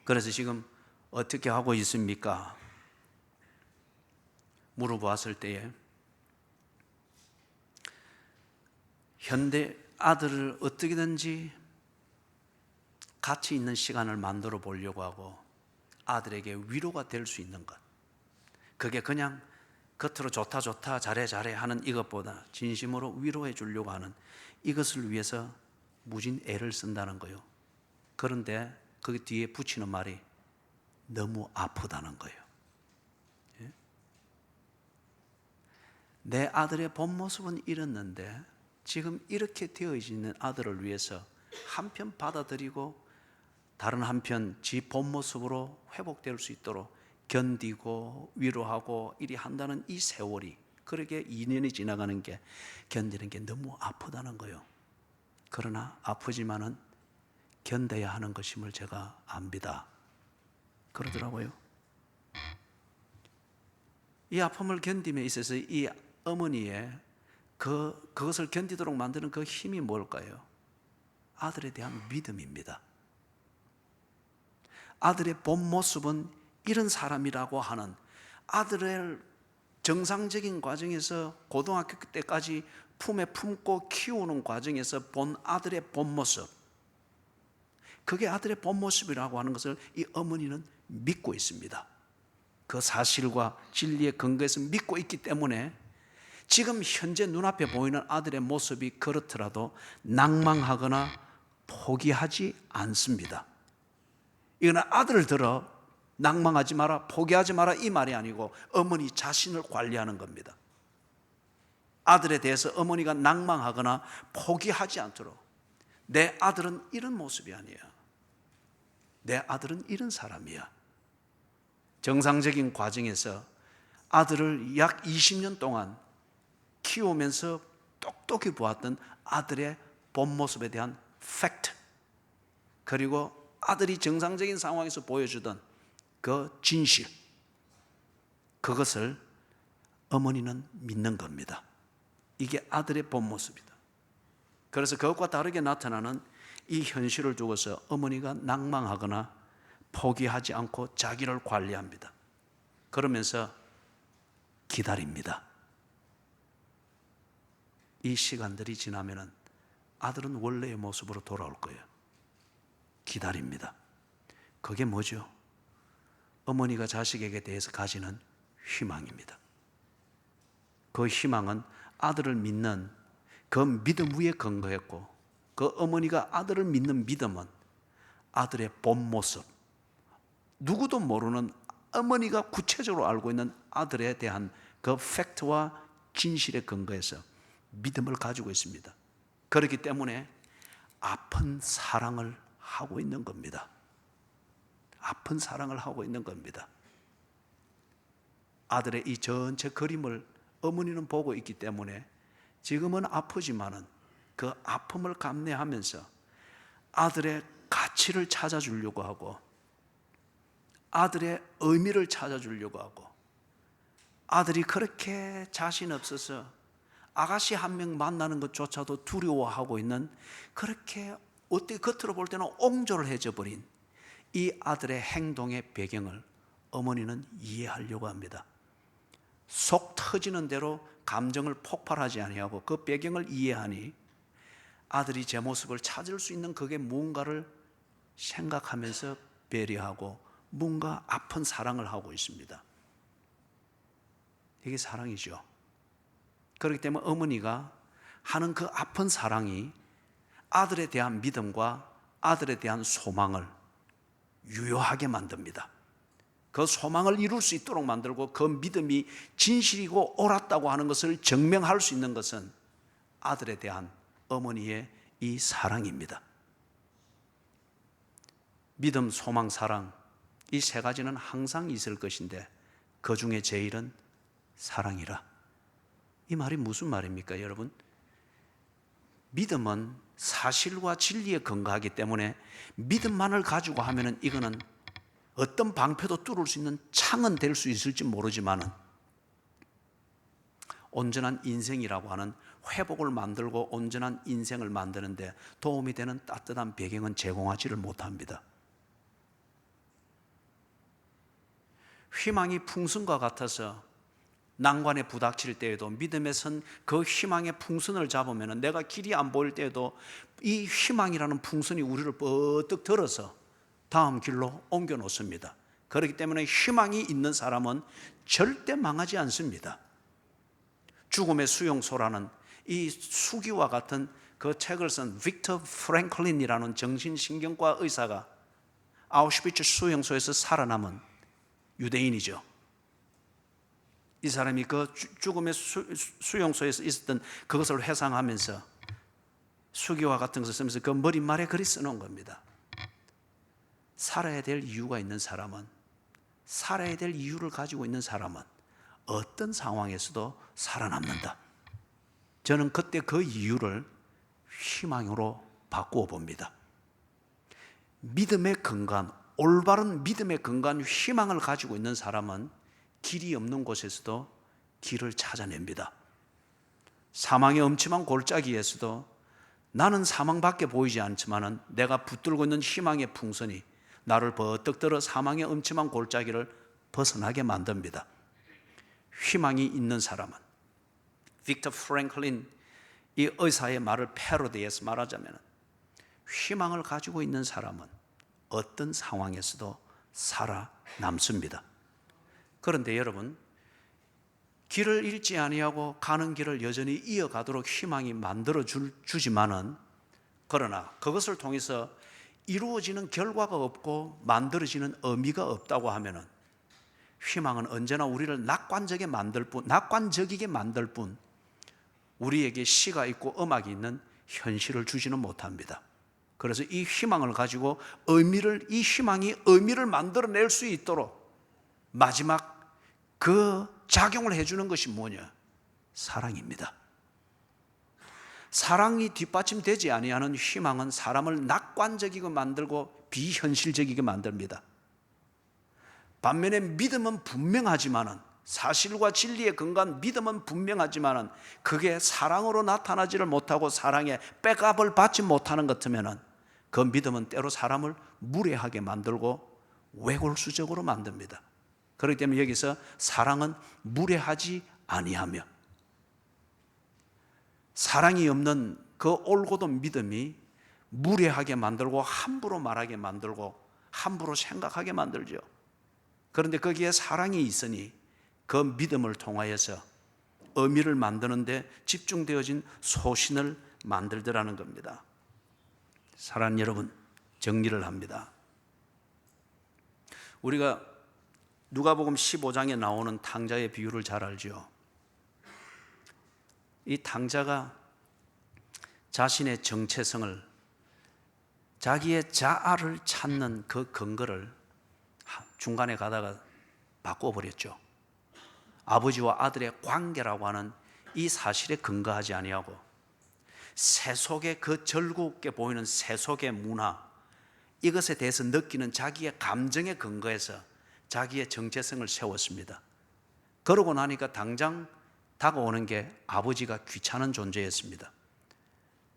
Speaker 1: 그래서 지금 어떻게 하고 있습니까? 물어보았을 때에 현대 아들을 어떻게든지 가치 있는 시간을 만들어 보려고 하고 아들에게 위로가 될 수 있는 것, 그게 그냥 겉으로 좋다 잘해 하는 이것보다 진심으로 위로해 주려고 하는 이것을 위해서 무진 애를 쓴다는 거예요. 그런데 그 뒤에 붙이는 말이 너무 아프다는 거예요. 예? 내 아들의 본 모습은 이랬는데 지금 이렇게 되어 있는 아들을 위해서 한편 받아들이고 다른 한편 지 본 모습으로 회복될 수 있도록 견디고 위로하고 이리 한다는 이 세월이, 그렇게 2년이 지나가는 게, 견디는 게 너무 아프다는 거예요. 그러나 아프지만은 견뎌야 하는 것임을 제가 압니다. 그러더라고요. 이 아픔을 견딤에 있어서 이 어머니의 그것을 견디도록 만드는 그 힘이 뭘까요? 아들에 대한 믿음입니다. 아들의 본 모습은 이런 사람이라고 하는, 아들을 정상적인 과정에서 고등학교 때까지 품에 품고 키우는 과정에서 본 아들의 본 모습, 그게 아들의 본 모습이라고 하는 것을 이 어머니는 믿고 있습니다. 그 사실과 진리의 근거에서 믿고 있기 때문에 지금 현재 눈앞에 보이는 아들의 모습이 그렇더라도 낭망하거나 포기하지 않습니다. 이거는 아들을 들어 낭망하지 마라, 포기하지 마라 이 말이 아니고 어머니 자신을 관리하는 겁니다. 아들에 대해서 어머니가 낭망하거나 포기하지 않도록, 내 아들은 이런 모습이 아니야, 내 아들은 이런 사람이야. 정상적인 과정에서 아들을 약 20년 동안 키우면서 똑똑히 보았던 아들의 본 모습에 대한 팩트, 그리고 아들이 정상적인 상황에서 보여주던 그 진실, 그것을 어머니는 믿는 겁니다. 이게 아들의 본 모습이다. 그래서 그것과 다르게 나타나는 이 현실을 두고서 어머니가 낭망하거나 포기하지 않고 자기를 관리합니다. 그러면서 기다립니다. 이 시간들이 지나면은 아들은 원래의 모습으로 돌아올 거예요. 기다립니다. 그게 뭐죠? 어머니가 자식에게 대해서 가지는 희망입니다. 그 희망은 아들을 믿는 그 믿음 위에 근거했고, 그 어머니가 아들을 믿는 믿음은 아들의 본 모습, 누구도 모르는 어머니가 구체적으로 알고 있는 아들에 대한 그 팩트와 진실의 근거에서 믿음을 가지고 있습니다. 그렇기 때문에 아픈 사랑을 하고 있는 겁니다. 아픈 사랑을 하고 있는 겁니다. 아들의 이 전체 그림을 어머니는 보고 있기 때문에 지금은 아프지만은 그 아픔을 감내하면서 아들의 가치를 찾아주려고 하고, 아들의 의미를 찾아주려고 하고, 아들이 그렇게 자신 없어서 아가씨 한 명 만나는 것조차도 두려워하고 있는, 그렇게 어떻게 겉으로 볼 때는 옹졸해져 버린 이 아들의 행동의 배경을 어머니는 이해하려고 합니다. 속 터지는 대로 감정을 폭발하지 아니하고 그 배경을 이해하니 아들이 제 모습을 찾을 수 있는 그게 무언가를 생각하면서 배려하고 뭔가 아픈 사랑을 하고 있습니다. 이게 사랑이죠. 그렇기 때문에 어머니가 하는 그 아픈 사랑이 아들에 대한 믿음과 아들에 대한 소망을 유효하게 만듭니다. 그 소망을 이룰 수 있도록 만들고 그 믿음이 진실이고 옳았다고 하는 것을 증명할 수 있는 것은 아들에 대한 어머니의 이 사랑입니다. 믿음, 소망, 사랑, 이 세 가지는 항상 있을 것인데 그 중에 제일은 사랑이라. 이 말이 무슨 말입니까, 여러분? 믿음은 사실과 진리에 근거하기 때문에 믿음만을 가지고 하면은 이거는 어떤 방패도 뚫을 수 있는 창은 될 수 있을지 모르지만은 온전한 인생이라고 하는 회복을 만들고 온전한 인생을 만드는데 도움이 되는 따뜻한 배경은 제공하지를 못합니다. 희망이 풍선과 같아서 난관에 부닥칠 때에도 믿음에 선 그 희망의 풍선을 잡으면 내가 길이 안 보일 때에도 이 희망이라는 풍선이 우리를 뻗뜩 들어서 다음 길로 옮겨 놓습니다. 그렇기 때문에 희망이 있는 사람은 절대 망하지 않습니다. 죽음의 수용소라는 이 수기와 같은 그 책을 쓴 빅터 프랭클린이라는 정신신경과 의사가 아우슈비츠 수용소에서 살아남은 유대인이죠. 이 사람이 그 죽음의 수용소에서 있었던 그것을 회상하면서 수기와 같은 것을 쓰면서 그 머릿말에 글이 써놓은 겁니다. 살아야 될 이유가 있는 사람은, 살아야 될 이유를 가지고 있는 사람은 어떤 상황에서도 살아남는다. 저는 그때 그 이유를 희망으로 바꾸어 봅니다. 믿음의 근간, 올바른 믿음의 근간, 희망을 가지고 있는 사람은 길이 없는 곳에서도 길을 찾아냅니다. 사망의 엄침한 골짜기에서도 나는 사망밖에 보이지 않지만 내가 붙들고 있는 희망의 풍선이 나를 버뜩 들어 사망의 엄침한 골짜기를 벗어나게 만듭니다. 희망이 있는 사람은, 빅터 프랭클린 이 의사의 말을 패러디해서 말하자면, 희망을 가지고 있는 사람은 어떤 상황에서도 살아남습니다. 그런데 여러분, 길을 잃지 아니하고 가는 길을 여전히 이어가도록 희망이 만들어 주지만은, 그러나 그것을 통해서 이루어지는 결과가 없고 만들어지는 의미가 없다고 하면은, 희망은 언제나 우리를 낙관적이게 만들 뿐 우리에게 시가 있고 음악이 있는 현실을 주지는 못합니다. 그래서 이 희망을 가지고 이 희망이 의미를 만들어낼 수 있도록 마지막 그 작용을 해주는 것이 뭐냐? 사랑입니다. 사랑이 뒷받침되지 아니하는 희망은 사람을 낙관적이게 만들고 비현실적이게 만듭니다. 반면에 믿음은 분명하지만은, 사실과 진리에 근거한 믿음은 분명하지만은 그게 사랑으로 나타나지를 못하고 사랑의 백업을 받지 못하는 것 같으면은 그 믿음은 때로 사람을 무례하게 만들고 외골수적으로 만듭니다. 그렇기 때문에 여기서 사랑은 무례하지 아니하며, 사랑이 없는 그 올곧은 믿음이 무례하게 만들고 함부로 말하게 만들고 함부로 생각하게 만들죠. 그런데 거기에 사랑이 있으니 그 믿음을 통하여서 의미를 만드는데 집중되어진 소신을 만들더라는 겁니다. 사랑하는 여러분, 정리를 합니다. 우리가 누가복음 15장에 나오는 탕자의 비유를 잘 알죠. 이 탕자가 자신의 정체성을, 자기의 자아를 찾는 그 근거를 중간에 가다가 바꿔버렸죠. 아버지와 아들의 관계라고 하는 이 사실에 근거하지 아니하고 세속의 그 즐겁게 보이는 세속의 문화, 이것에 대해서 느끼는 자기의 감정에 근거해서 자기의 정체성을 세웠습니다. 그러고 나니까 당장 다가오는 게 아버지가 귀찮은 존재였습니다.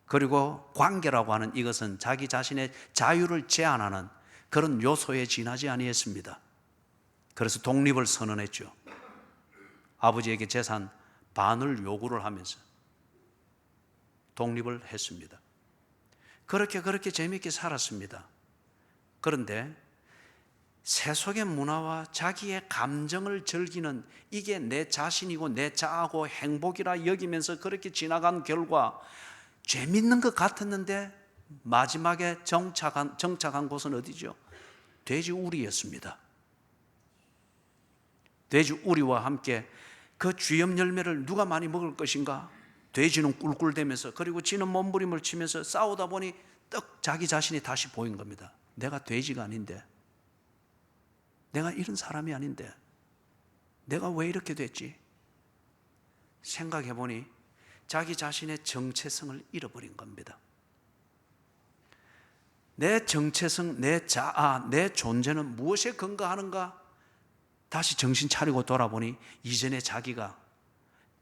Speaker 1: 그리고 관계라고 하는 이것은 자기 자신의 자유를 제한하는 그런 요소에 지나지 아니했습니다. 그래서 독립을 선언했죠. 아버지에게 재산 반을 요구를 하면서 독립을 했습니다. 그렇게 재미있게 살았습니다. 그런데 세속의 문화와 자기의 감정을 즐기는, 이게 내 자신이고 내 자아고 행복이라 여기면서 그렇게 지나간 결과 재밌는 것 같았는데 마지막에 정착한 곳은 어디죠? 돼지우리였습니다. 돼지우리와 함께 그 쥐염 열매를 누가 많이 먹을 것인가? 돼지는 꿀꿀대면서, 그리고 쥐는 몸부림을 치면서 싸우다 보니 떡 자기 자신이 다시 보인 겁니다. 내가 돼지가 아닌데, 내가 이런 사람이 아닌데 내가 왜 이렇게 됐지? 생각해 보니 자기 자신의 정체성을 잃어버린 겁니다. 내 정체성, 내 자아, 내 존재는 무엇에 근거하는가? 다시 정신 차리고 돌아보니 이전에 자기가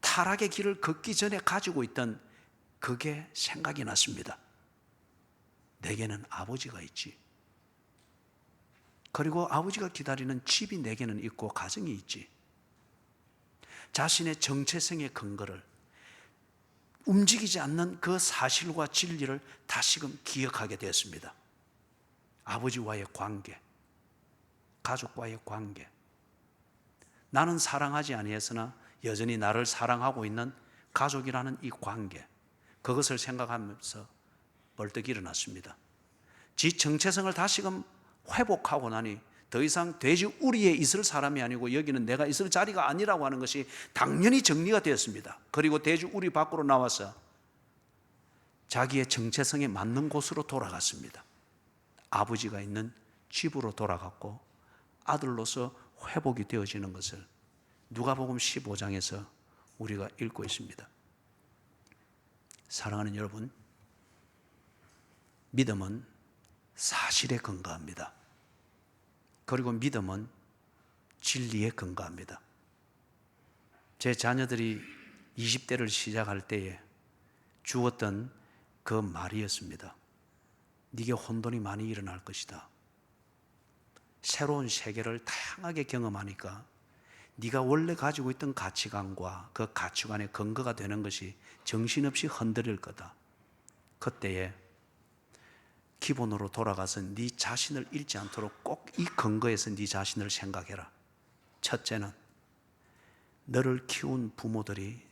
Speaker 1: 타락의 길을 걷기 전에 가지고 있던 그게 생각이 났습니다. 내게는 아버지가 있지. 그리고 아버지가 기다리는 집이 내게는 있고 가정이 있지. 자신의 정체성의 근거를, 움직이지 않는 그 사실과 진리를 다시금 기억하게 되었습니다. 아버지와의 관계, 가족과의 관계, 나는 사랑하지 아니했으나 여전히 나를 사랑하고 있는 가족이라는 이 관계, 그것을 생각하면서 벌떡 일어났습니다. 지 정체성을 다시금 회복하고 나니 더 이상 돼지우리에 있을 사람이 아니고 여기는 내가 있을 자리가 아니라고 하는 것이 당연히 정리가 되었습니다. 그리고 돼지우리 밖으로 나와서 자기의 정체성에 맞는 곳으로 돌아갔습니다. 아버지가 있는 집으로 돌아갔고 아들로서 회복이 되어지는 것을 누가복음 15장에서 우리가 읽고 있습니다. 사랑하는 여러분, 믿음은 사실에 근거합니다. 그리고 믿음은 진리에 근거합니다. 제 자녀들이 20대를 시작할 때에 주었던 그 말이었습니다. 네게 혼돈이 많이 일어날 것이다. 새로운 세계를 다양하게 경험하니까 네가 원래 가지고 있던 가치관과 그 가치관의 근거가 되는 것이 정신없이 흔들릴 거다. 그때에 기본으로 돌아가서 네 자신을 잃지 않도록 꼭 이 근거에서 네 자신을 생각해라. 첫째는 너를 키운 부모들이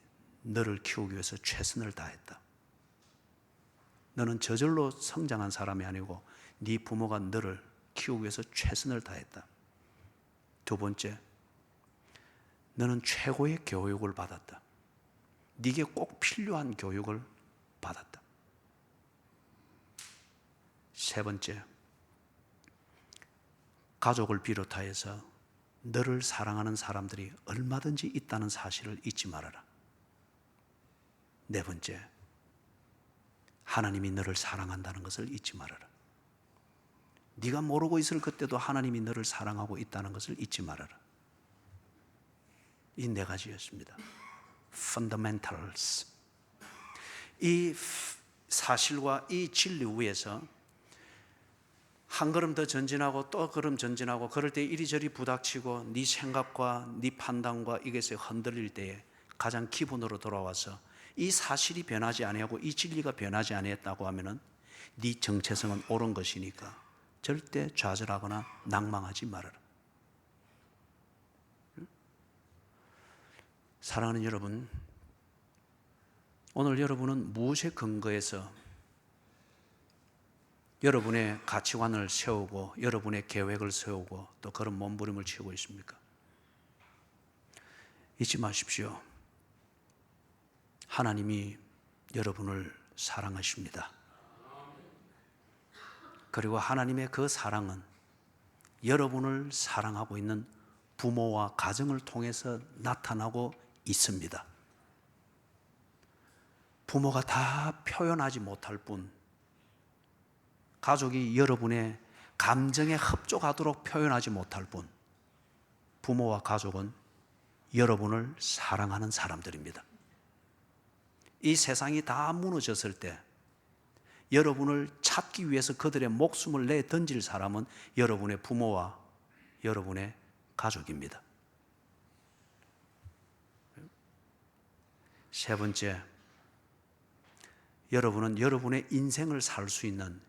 Speaker 1: 너를 키우기 위해서 최선을 다했다. 너는 저절로 성장한 사람이 아니고 네 부모가 너를 키우기 위해서 최선을 다했다. 두 번째, 너는 최고의 교육을 받았다. 네게 꼭 필요한 교육을 받았다. 세 번째, 가족을 비롯하여서 너를 사랑하는 사람들이 얼마든지 있다는 사실을 잊지 말아라. 네 번째, 하나님이 너를 사랑한다는 것을 잊지 말아라. 네가 모르고 있을 그때도 하나님이 너를 사랑하고 있다는 것을 잊지 말아라. 이 네 가지였습니다. Fundamentals. 이 사실과 이 진리 위에서 한 걸음 더 전진하고 또 걸음 전진하고 그럴 때 이리저리 부닥치고 네 생각과 네 판단과 이것에 흔들릴 때에 가장 기본으로 돌아와서 이 사실이 변하지 아니하고 이 진리가 변하지 아니했다고 하면은 네 정체성은 옳은 것이니까 절대 좌절하거나 낭망하지 말아라. 사랑하는 여러분, 오늘 여러분은 무엇에 근거해서 여러분의 가치관을 세우고 여러분의 계획을 세우고 또 그런 몸부림을 치고 있습니까? 잊지 마십시오. 하나님이 여러분을 사랑하십니다. 그리고 하나님의 그 사랑은 여러분을 사랑하고 있는 부모와 가정을 통해서 나타나고 있습니다. 부모가 다 표현하지 못할 뿐, 가족이 여러분의 감정에 흡족하도록 표현하지 못할 뿐, 부모와 가족은 여러분을 사랑하는 사람들입니다. 이 세상이 다 무너졌을 때 여러분을 찾기 위해서 그들의 목숨을 내 던질 사람은 여러분의 부모와 여러분의 가족입니다. 세 번째, 여러분은 여러분의 인생을 살 수 있는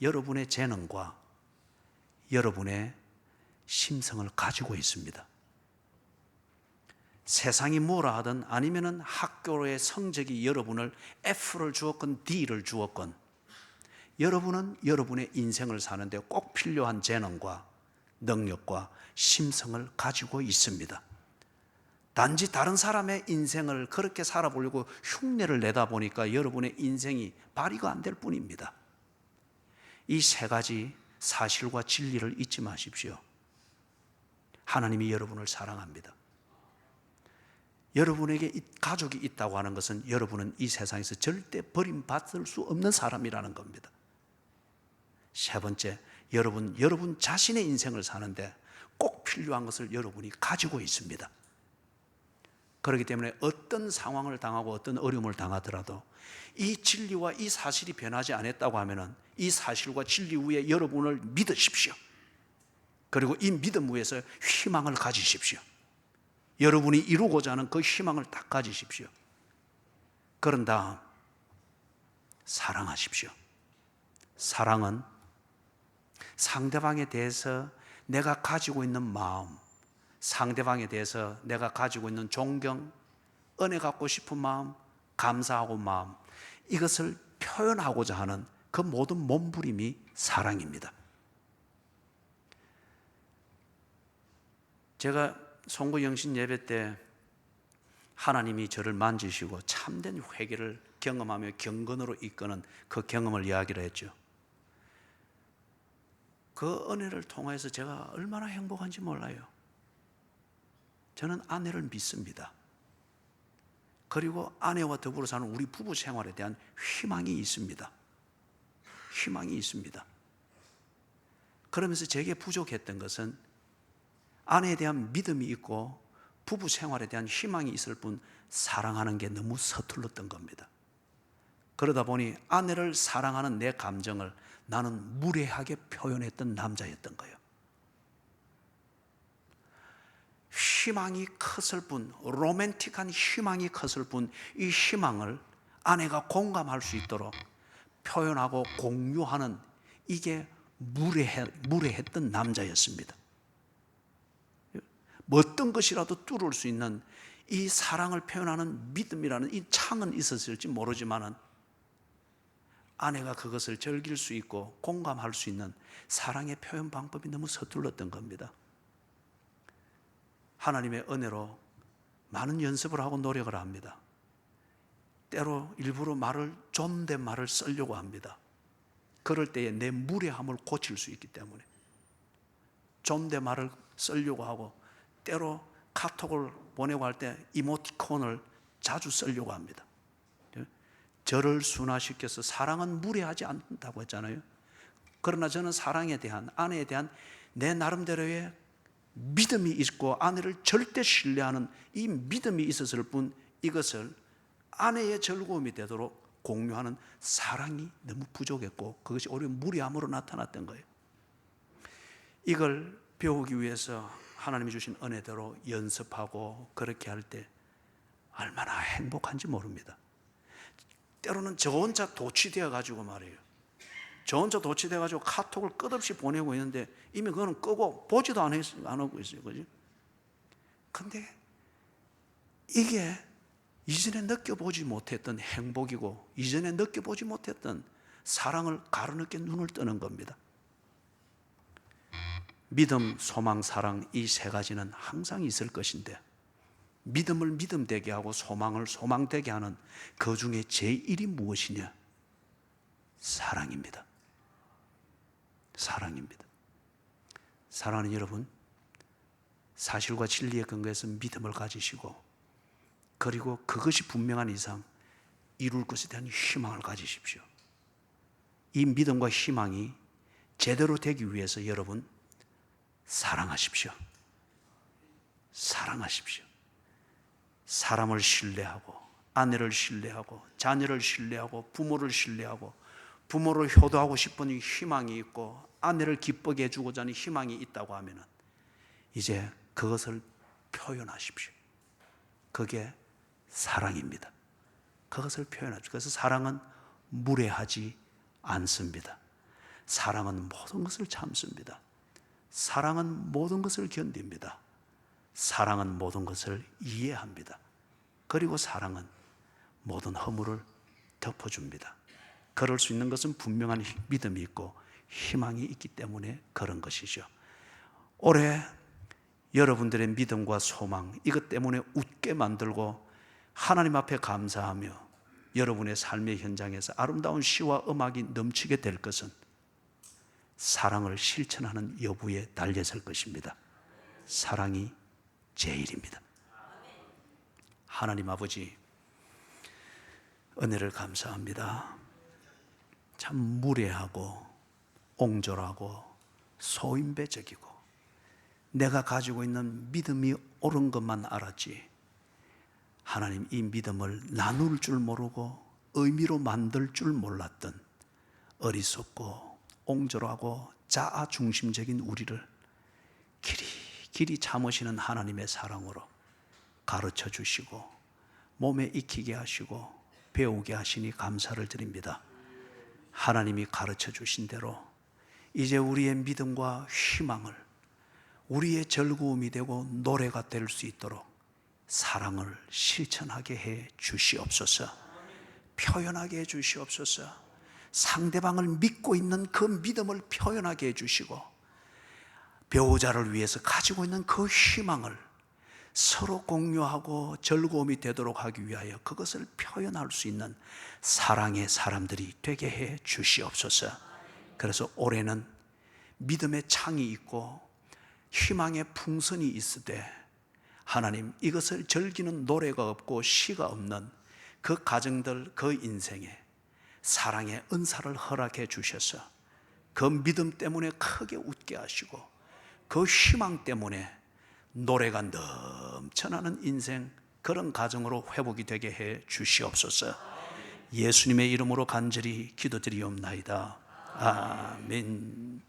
Speaker 1: 여러분의 재능과 여러분의 심성을 가지고 있습니다. 세상이 뭐라 하든 아니면은 학교의 성적이 여러분을 F를 주었건 D를 주었건 여러분은 여러분의 인생을 사는데 꼭 필요한 재능과 능력과 심성을 가지고 있습니다. 단지 다른 사람의 인생을 그렇게 살아보려고 흉내를 내다 보니까 여러분의 인생이 발휘가 안 될 뿐입니다. 이 세 가지 사실과 진리를 잊지 마십시오. 하나님이 여러분을 사랑합니다. 여러분에게 가족이 있다고 하는 것은 여러분은 이 세상에서 절대 버림받을 수 없는 사람이라는 겁니다. 세 번째, 여러분 자신의 인생을 사는데 꼭 필요한 것을 여러분이 가지고 있습니다. 그렇기 때문에 어떤 상황을 당하고 어떤 어려움을 당하더라도 이 진리와 이 사실이 변하지 않았다고 하면은 이 사실과 진리 위에 여러분을 믿으십시오. 그리고 이 믿음 위에서 희망을 가지십시오. 여러분이 이루고자 하는 그 희망을 딱 가지십시오. 그런 다음 사랑하십시오. 사랑은 상대방에 대해서 내가 가지고 있는 마음, 상대방에 대해서 내가 가지고 있는 존경, 은혜 갖고 싶은 마음, 감사하고 마음, 이것을 표현하고자 하는 그 모든 몸부림이 사랑입니다. 제가 송구영신 예배 때 하나님이 저를 만지시고 참된 회개를 경험하며 경건으로 이끄는 그 경험을 이야기를 했죠. 그 은혜를 통해서 제가 얼마나 행복한지 몰라요. 저는 아내를 믿습니다. 그리고 아내와 더불어 사는 우리 부부 생활에 대한 희망이 있습니다. 희망이 있습니다. 그러면서 제게 부족했던 것은 아내에 대한 믿음이 있고 부부 생활에 대한 희망이 있을 뿐 사랑하는 게 너무 서툴렀던 겁니다. 그러다 보니 아내를 사랑하는 내 감정을 나는 무례하게 표현했던 남자였던 거예요. 희망이 컸을 뿐, 로맨틱한 희망이 컸을 뿐, 이 희망을 아내가 공감할 수 있도록 표현하고 공유하는 이게 무례했던 남자였습니다. 어떤 것이라도 뚫을 수 있는 이 사랑을 표현하는 믿음이라는 이 창은 있었을지 모르지만은 아내가 그것을 즐길 수 있고 공감할 수 있는 사랑의 표현 방법이 너무 서툴렀던 겁니다. 하나님의 은혜로 많은 연습을 하고 노력을 합니다. 때로 일부러 존댓말을 쓰려고 합니다. 그럴 때에 내 무례함을 고칠 수 있기 때문에 존댓말을 쓰려고 하고, 때로 카톡을 보내고 할 때 이모티콘을 자주 쓰려고 합니다. 저를 순화시켜서, 사랑은 무례하지 않다고 했잖아요. 그러나 저는 사랑에 대한, 아내에 대한 내 나름대로의 믿음이 있고 아내를 절대 신뢰하는 이 믿음이 있었을 뿐, 이것을 아내의 즐거움이 되도록 공유하는 사랑이 너무 부족했고, 그것이 오히려 무례함으로 나타났던 거예요. 이걸 배우기 위해서 하나님이 주신 은혜대로 연습하고 그렇게 할 때 얼마나 행복한지 모릅니다. 때로는 저 혼자 도취되어 가지고 말이에요, 저 혼자 도취되어 가지고 카톡을 끝없이 보내고 있는데 이미 그거는 끄고 보지도 안 하고 있어요. 그죠? 근데 이게 이전에 느껴보지 못했던 행복이고, 이전에 느껴보지 못했던 사랑을 가로늦게 눈을 뜨는 겁니다. 믿음, 소망, 사랑, 이 세 가지는 항상 있을 것인데, 믿음을 믿음되게 하고 소망을 소망되게 하는 그 중에 제1이 무엇이냐? 사랑입니다. 사랑입니다. 사랑하는 여러분, 사실과 진리에 근거해서 믿음을 가지시고, 그리고 그것이 분명한 이상 이룰 것에 대한 희망을 가지십시오. 이 믿음과 희망이 제대로 되기 위해서 여러분, 사랑하십시오. 사랑하십시오. 사람을 신뢰하고, 아내를 신뢰하고, 자녀를 신뢰하고, 부모를 신뢰하고, 부모를 효도하고 싶은 희망이 있고, 아내를 기쁘게 해주고자 하는 희망이 있다고 하면 이제 그것을 표현하십시오. 그게 사랑입니다. 그것을 표현하십시오. 그래서 사랑은 무례하지 않습니다. 사랑은 모든 것을 참습니다. 사랑은 모든 것을 견딥니다. 사랑은 모든 것을 이해합니다. 그리고 사랑은 모든 허물을 덮어줍니다. 그럴 수 있는 것은 분명한 믿음이 있고 희망이 있기 때문에 그런 것이죠. 올해 여러분들의 믿음과 소망, 이것 때문에 웃게 만들고 하나님 앞에 감사하며 여러분의 삶의 현장에서 아름다운 시와 음악이 넘치게 될 것은 사랑을 실천하는 여부에 달려있을 것입니다. 사랑이 제일입니다. 하나님 아버지, 은혜를 감사합니다. 참 무례하고 옹졸하고 소인배적이고 내가 가지고 있는 믿음이 옳은 것만 알았지, 하나님 이 믿음을 나눌 줄 모르고 의미로 만들 줄 몰랐던 어리석고 옹졸하고 자아 중심적인 우리를 길이 참으시는 하나님의 사랑으로 가르쳐 주시고 몸에 익히게 하시고 배우게 하시니 감사를 드립니다. 하나님이 가르쳐 주신 대로 이제 우리의 믿음과 희망을 우리의 즐거움이 되고 노래가 될 수 있도록 사랑을 실천하게 해 주시옵소서. 표현하게 해 주시옵소서. 상대방을 믿고 있는 그 믿음을 표현하게 해 주시고, 배우자를 위해서 가지고 있는 그 희망을 서로 공유하고 즐거움이 되도록 하기 위하여 그것을 표현할 수 있는 사랑의 사람들이 되게 해 주시옵소서. 그래서 올해는 믿음의 창이 있고 희망의 풍선이 있으되, 하나님 이것을 즐기는 노래가 없고 시가 없는 그 가정들, 그 인생에 사랑의 은사를 허락해 주셔서 그 믿음 때문에 크게 웃게 하시고 그 희망 때문에 노래가 넘쳐나는 인생, 그런 가정으로 회복이 되게 해 주시옵소서. 예수님의 이름으로 간절히 기도드리옵나이다. 아멘.